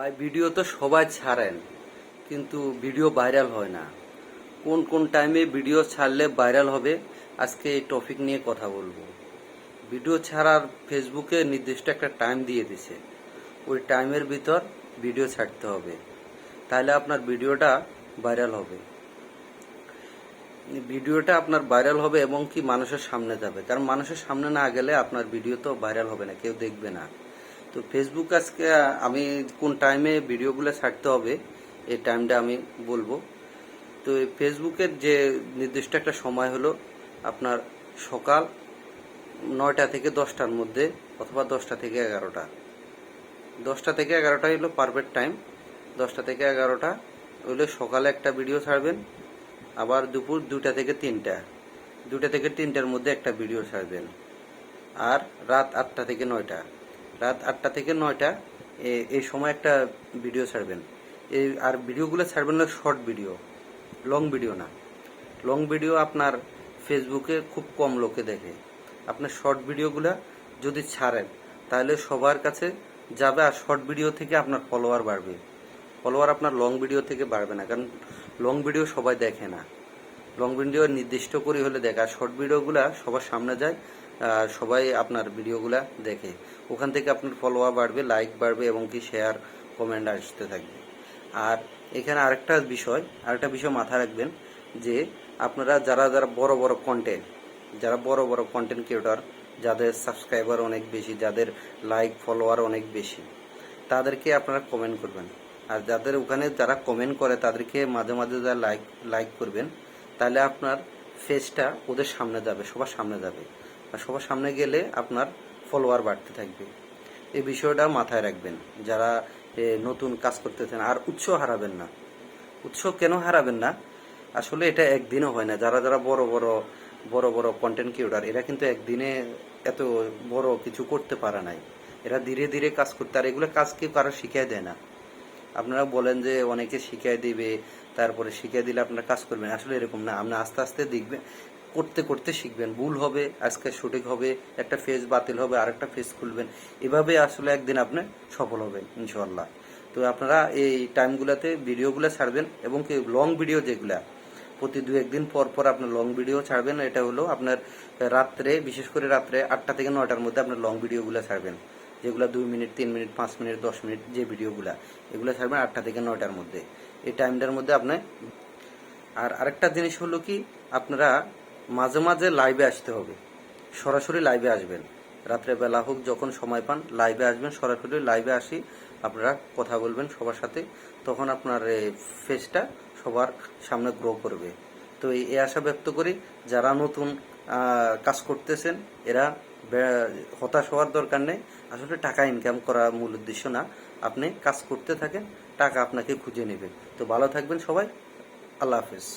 ভাই ভিডিও তো সবাই ছাড়েন, কিন্তু ভিডিও ভাইরাল হয় না। কোন কোন টাইমে ভিডিও ছাড়লে ভাইরাল হবে, আজকে এই টপিক নিয়ে কথা বলবো। ভিডিও ছাড়ার ফেসবুকে নির্দিষ্ট একটা টাইম দিয়ে দিছে, ওই টাইমের ভিতর ভিডিও ছাড়তে হবে, তাহলে আপনার ভিডিওটা ভাইরাল হবে। ভিডিওটা আপনার ভাইরাল হবে এবং কি মানুষের সামনে যাবে, কারণ মানুষের সামনে না গেলে আপনার ভিডিও তো ভাইরাল হবে না, কেউ দেখবে না। তো ফেসবুক আজকে আমি কোন টাইমে ভিডিওগুলো ছাড়তে হবে এই টাইমটা আমি বলবো। তো এই ফেসবুকের যে নির্দিষ্ট একটা সময় হলো আপনার সকাল 9টা থেকে 10টার মধ্যে, অথবা 10টা থেকে 11টা। 10টা থেকে 11টা হলো পারফেক্ট টাইম। 10টা থেকে 11টা হলে সকালে একটা ভিডিও ছাড়বেন, আবার দুপুর 2টা থেকে 3টা, 2টা থেকে 3টার মধ্যে একটা ভিডিও ছাড়বেন, আর রাত 8টা থেকে 9টা, রাত 8টা থেকে 9টা এই সময় একটা ভিডিও ছাড়বেন। এই আর ভিডিওগুলো ছাড়বেন না শর্ট ভিডিও, লং ভিডিও না। লং ভিডিও আপনার ফেসবুকে খুব কম লোকে দেখে। আপনার শর্ট ভিডিওগুলো যদি ছাড়েন তাহলে সবার কাছে যাবে, আর শর্ট ভিডিও থেকে আপনার ফলোয়ার বাড়বে। ফলোয়ার আপনার লং ভিডিও থেকে বাড়বে না, কারণ লং ভিডিও সবাই দেখে না। লং ভিডিও নির্দিষ্ট করে হলে দেখে, আর শর্ট ভিডিওগুলা সবার সামনে যায়, সবাই আপনার ভিডিওগুলা দেখে। ওখান থেকে আপনার ফলোয়ার বাড়বে, লাইক বাড়বে এবং কি শেয়ার কমেন্ট আসতে থাকবে। আর এখানে আরেকটা বিষয় মাথায় রাখবেন যে আপনারা যারা যারা বড় বড় কন্টেন্ট ক্রিয়েটর, যাদের সাবস্ক্রাইবার অনেক বেশি, যাদের লাইক ফলোয়ার অনেক বেশি, তাদেরকে আপনারা কমেন্ট করবেন। আর যাদের ওখানে যারা কমেন্ট করে তাদেরকে মাঝে মাঝে যারা লাইক করবেন, তাহলে আপনার ফেসটা ওদের সামনে যাবে, সবার সামনে যাবে। আর সবার সামনে গেলে আপনার ফলোয়ার বাড়তে থাকবে। এই বিষয়টা মাথায় রাখবেন যারা নতুন কাজ করতেছেন। আর উৎসাহ হারাবেন না। উৎসাহ কেন হারাবেন না? আসলে এটা একদিনও হয় না। যারা যারা বড় কন্টেন্ট ক্রিয়েটর, এরা কিন্তু একদিনে এত বড় কিছু করতে পারে নাই। এরা ধীরে ধীরে কাজ করতে, আর এগুলো কাজ কেউ কারো শিখিয়ে দেয় না। আপনারা বলেন যে অনেকে শিখিয়ে দিবে, তারপরে শিখিয়ে দিলে আপনারা কাজ করবেন, আসলে এরকম না। আপনি আস্তে আস্তে দেখবেন, করতে করতে শিখবেন। ভুল হবে, আজকে সঠিক হবে, একটা ফেজ বাতিল হবে, আরেকটা ফেজ খুলবেন, এভাবে আসলে একদিন আপনি সফল হবেন ইনশাআল্লাহ। তো আপনারা এই টাইমগুলোতে ভিডিওগুলো ছাড়বেন, এবং কি লং ভিডিও যেগুলা প্রতি 2-1 দিন পর পর আপনার লং ভিডিও ছাড়বেন। এটা হলো আপনার রাত্রে, বিশেষ করে রাত্রে 8টা থেকে 9টার মধ্যে আপনার লং ভিডিওগুলো ছাড়বেন, যেগুলো 2 মিনিট, 3 মিনিট, 5 মিনিট, 10 মিনিট যে ভিডিওগুলা, এগুলো ছাড়বেন 8টা থেকে 9টার মধ্যে। এই টাইমটার মধ্যে আপনি। আর আরেকটা জিনিস হলো কি, আপনারা মাঝে মাঝে লাইভে আসতে হবে, সরাসরি লাইভে আসবেন। রাত্রে বেলা হোক, যখন সময় পান লাইভে আসবেন, সরাসরি লাইভে আসি আপনারা কথা বলবেন সবার সাথে, তখন আপনার ফেসটা সবার সামনে গ্রো করবে। তো এই আশা ব্যক্ত করি যারা নতুন কাজ করতেছেন, এরা হতাশ হওয়ার দরকার নেই। আসলে টাকা ইনকাম করা মূল উদ্দেশ্য না, আপনি কাজ করতে থাকেন, টাকা আপনাকে খুঁজে নেবে। তো ভালো থাকবেন সবাই, আল্লাহ হাফেজ।